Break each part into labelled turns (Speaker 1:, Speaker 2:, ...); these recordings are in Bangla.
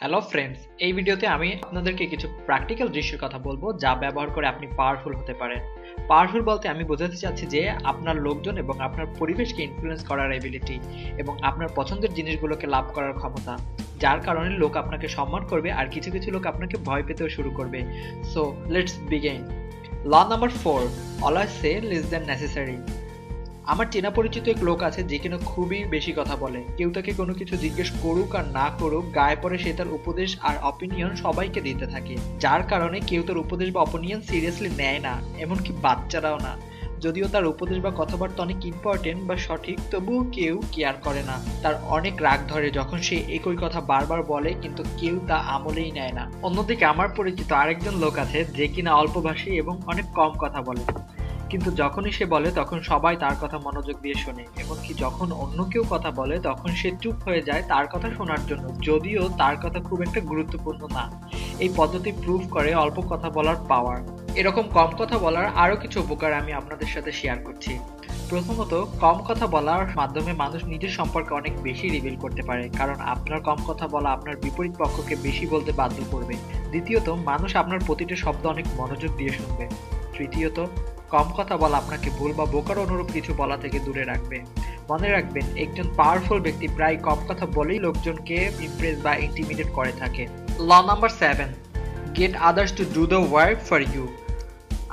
Speaker 1: হ্যালো ফ্রেন্ডস, এই ভিডিওতে আমি আপনাদেরকে কিছু প্র্যাকটিক্যাল দৃশ্যের কথা বলবো যা ব্যবহার করে আপনি পাওয়ারফুল হতে পারেন। পাওয়ারফুল বলতে আমি বোঝাতে চাচ্ছি যে আপনার লোকজন এবং আপনার পরিবেশকে ইনফ্লুয়েন্স করার এবিলিটি এবং আপনার পছন্দের জিনিসগুলোকে লাভ করার ক্ষমতা, যার কারণে লোক আপনাকে সম্মান করবে আর কিছু কিছু লোক আপনাকে ভয় পেতেও শুরু করবে। So let's begin. Law number 4, always say less than necessary. আমার চেনা পরিচিত এক লোক আছে যে কিনা খুবই বেশি কথা বলে। কেউ তাকে কোনো কিছু জিজ্ঞেস করুক আর না করুক, গায়ে পড়ে সে তার উপদেশ আর অপিনিয়ন সবাইকে দিতে থাকে, যার কারণে কেউ তার উপদেশ বা অপিনিয়ন সিরিয়াসলি নেয় না, এমনকি বাচ্চারাও না। যদিও তার উপদেশ বা কথাবার্তা অনেক ইম্পর্টেন্ট বা সঠিক, তবুও কেউ কেয়ার করে না। তার অনেক রাগ ধরে যখন সে একই কথা বারবার বলে, কিন্তু কেউ তা আমলেই নেয় না। অন্যদিকে আমার পরিচিত আরেকজন লোক আছে যে কিনা অল্পভাষী এবং অনেক কম কথা বলে, কিন্তু যখনই সে বলে তখন সবাই তার কথা মনোযোগ দিয়ে শোনে। এমনকি যখন অন্য কেউ কথা বলে তখন সে চুপ হয়ে যায় তার কথা শোনার জন্য, যদিও তার কথা খুব একটা গুরুত্বপূর্ণ না। এই পদ্ধতি প্রুভ করে অল্প কথা বলার পাওয়ার। এরকম কম কথা বলার আরো কিছু উপকার আমি আপনাদের সাথে শেয়ার করছি। প্রথমত, কম কথা বলার মাধ্যমে মানুষ নিজের সম্পর্কে অনেক বেশি রিভিল করতে পারে, কারণ আপনার কম কথা বলা আপনার বিপরীত পক্ষকে বেশি বলতে বাধ্য করবে। দ্বিতীয়ত, মানুষ আপনার প্রতিটা শব্দ অনেক মনোযোগ দিয়ে শুনবে। তৃতীয়ত, কম কথা বলা আপনাকে ভুল বা বোকার অনুরূপ কিছু বলা থেকে দূরে রাখবে। মনে রাখবেন, একজন পাওয়ারফুল ব্যক্তি প্রায় কম কথা বলেই লোকজনকে ইমপ্রেস বা ইন্টিমিডেট করে থাকে। Law number 7, get others to do the work for you.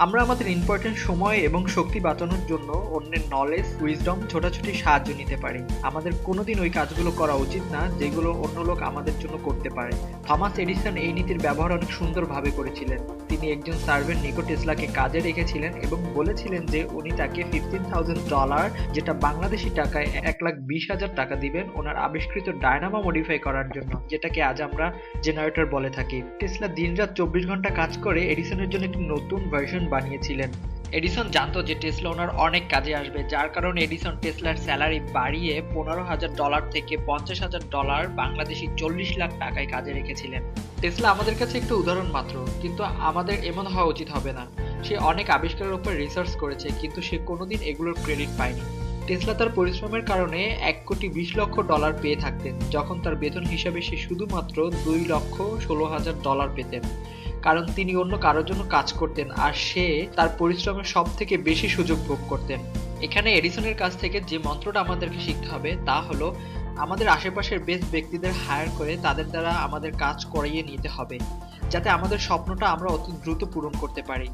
Speaker 1: আমরা আমাদের ইম্পর্টেন্ট সময় এবং শক্তি বাঁচানোর জন্য অন্যের নলেজ, উইজডম, ছোটাছুটি সাহায্য নিতে পারি। আমাদের কোনোদিন ওই কাজগুলো করা উচিত না যেগুলো অন্য লোক আমাদের জন্য করতে পারে। থমাস এডিসন এই নীতির ব্যবহার অনেক সুন্দরভাবে করেছিলেন। তিনি একজন সার্ভেন্ট নিকো টেসলাকে কাজে রেখেছিলেন এবং বলেছিলেন যে উনি তাকে $15,000, যেটা বাংলাদেশি টাকায় 1,20,000 টাকা দিবেন ওনার আবিষ্কৃত ডায়নামো মডিফাই করার জন্য, যেটাকে আজ আমরা জেনারেটর বলে থাকি। টেসলা দিনরাত 24 ঘন্টা কাজ করে এডিসনের জন্য একটি নতুন ভার্সন বানিয়েছিলেন। এডিসন জানতো যে টেসলা ওনার অনেক কাজে আসবে, যার কারণে এডিসন টেসলার স্যালারি বাড়িয়ে $15,000 থেকে $50,000, বাংলাদেশি 40 লাখ টাকায় কাজে রেখেছিলেন। টেসলা আমাদের কাছে একটু উদাহরণ মাত্র, কিন্তু আমাদের এমন হওয়া উচিত হবে না। সে অনেক আবিষ্কারের উপর রিসার্চ করেছে, কিন্তু সে কোনোদিন এগুলোর ক্রেডিট পায়নি। টেসলা তার পরিশ্রমের কারণে $1,20,00,000 পেয়ে থাকতেন, যখন তার বেতন হিসাবে সে শুধুমাত্র $2,16,000 পেতেন, কারণ তিনি অন্য কারোর জন্য কাজ করতেন আর সে তার পরিশ্রমের সব থেকে বেশি সুযোগ ভোগ করতেন। এখানে এডিসনের কাছ থেকে যে মন্ত্রটা আমাদেরকে শিখতে হবে তা হলো আমাদের আশেপাশের বেস্ট ব্যক্তিদের হায়ার করে তাদের দ্বারা আমাদের কাজ করিয়ে নিতে হবে, যাতে আমাদের স্বপ্নটা আমরা অতি দ্রুত পূরণ করতে পারি।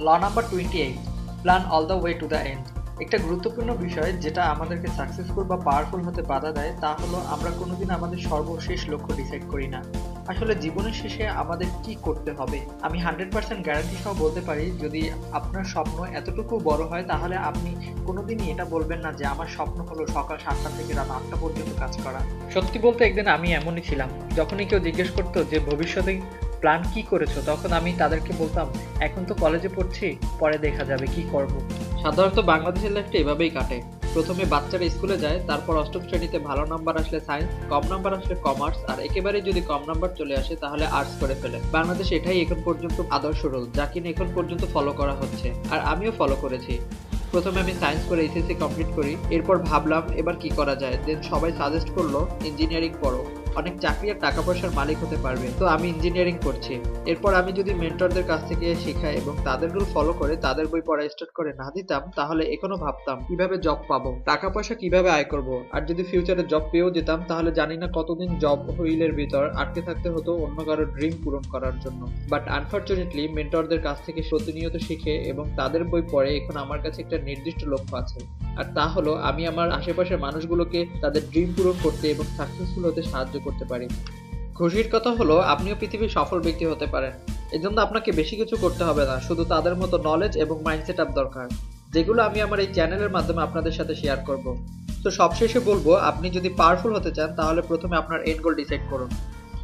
Speaker 1: Law number 28, plan all the way to the end. একটা গুরুত্বপূর্ণ বিষয় যেটা আমাদেরকে সাকসেসফুল বা পাওয়ারফুল হতে বাধা দেয় তা হলো আমরা কোনোদিন আমাদের সর্বশেষ লক্ষ্য ডিসাইড করি না। আসলে জীবনের শেষে আমাদের কি করতে হবে, আমি 100% গ্যারান্টি সহ বলতে পারি, যদি আপনার স্বপ্ন এতটুকু বড় হয় তাহলে আপনি কোনোদিনই এটা বলবেন না যে আমার স্বপ্ন হলো সকাল 7টা থেকে রাত 8টা পর্যন্ত কাজ করা। সত্যি বলতে একদিন আমি এমনই ছিলাম। যখনই কেউ জিজ্ঞেস করতো যে ভবিষ্যতে প্ল্যান কি করেছো, তখন আমি তাদেরকে বলতাম এখন তো কলেজে পড়ছি, পরে দেখা যাবে কি করব। সাধারণত বাংলাদেশের লাইফটা এভাবেই কাটে। প্রথমে বাচ্চারা স্কুলে যায়, তারপর অষ্টম শ্রেণীতে ভালো নাম্বার আসলে সায়েন্স, কম নাম্বার আসলে কমার্স, আর একেবারে যদি কম নাম্বার চলে আসে তাহলে আর্টস করে ফেলে। বাংলাদেশে এটাই এখন পর্যন্ত আদর্শ রোল, যা কিনা এখন পর্যন্ত ফলো করা হচ্ছে, আর আমিও ফলো করেছি। প্রথমে আমি সায়েন্স করে এইচএসসি কমপ্লিট করি, এরপর ভাবলাম এবার কি করা যায়। দেন সবাই সাজেস্ট করলো ইঞ্জিনিয়ারিং পড়ো, অনেক চাকরি আর টাকা পয়সার মালিক হতে পারবে, তো আমি ইঞ্জিনিয়ারিং করছি। এরপর আমি যদি মেন্টরদের কাছ থেকে শেখাই এবং তাদের রুল ফলো করে তাদের বই পড়া স্টার্ট করে না দিতাম, তাহলে এখনো ভাবতাম কিভাবে জব পাবো, টাকা পয়সা কিভাবে আয় করব, আর যদি ফিউচারে জব পেয়েও যেতাম তাহলে জানি না কতদিন জব হুইলের ভিতর আটকে থাকতে হতো অন্য কারোর ড্রিম পূরণ করার জন্য। বাট আনফরচুনেটলি মেন্টরদের কাছ থেকে প্রতিনিয়ত শিখে এবং তাদের বই পড়ে এখন আমার কাছে একটা নির্দিষ্ট লক্ষ্য আছে, আর তা হলো আমি আমার আশেপাশের মানুষগুলোকে তাদের ড্রিম পূরণ করতে এবং সাকসেসফুল হতে সাহায্য করতে পারি। খুশির কথা হলো আপনিও পৃথিবীর সফল ব্যক্তি হতে পারেন। এজন্য আপনাকে বেশি কিছু করতে হবে না, শুধু তাদের মতো নলেজ এবং মাইন্ডসেট আপ দরকার, যেগুলো আমি আমার এই চ্যানেলের মাধ্যমে আপনাদের সাথে শেয়ার করব। তো সবশেষে বলবো, আপনি যদি পাওয়ারফুল হতে চান তাহলে প্রথমে আপনার এন্ড গোল ডিসাইড করুন,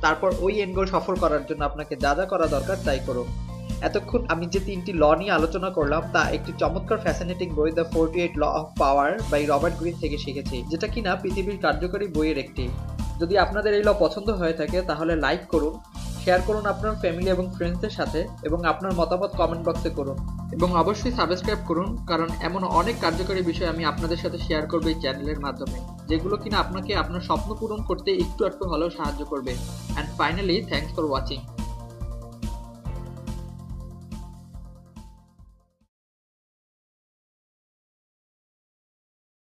Speaker 1: তারপর ওই এন্ড গোল সফল করার জন্য আপনাকে যা যা করা দরকার তাই করুন। এতক্ষণ আমি যে 3টি ল নিয়ে আলোচনা করলাম তা একটি চমৎকার ফ্যাসিনেটিং বই the 48 law of power by Robert Greene থেকে শিখেছি, যেটা কিনা পৃথিবীর কার্যকরী বইয়ের একটি। যদি আপনাদের এই ল পছন্দ হয়ে থাকে তাহলে লাইক করুন, শেয়ার করুন আপনার ফ্যামিলি এবং ফ্রেন্ডসদের সাথে এবং আপনার মতামত কমেন্ট বক্সে করুন এবং অবশ্যই সাবস্ক্রাইব করুন, কারণ এমন অনেক কার্যকরী বিষয় আমি আপনাদের সাথে শেয়ার করব এই চ্যানেলের মাধ্যমে, যেগুলো কিনা আপনাকে আপনার স্বপ্ন পূরণ করতে একটু হলেও সাহায্য করবে। And finally, thanks for watching.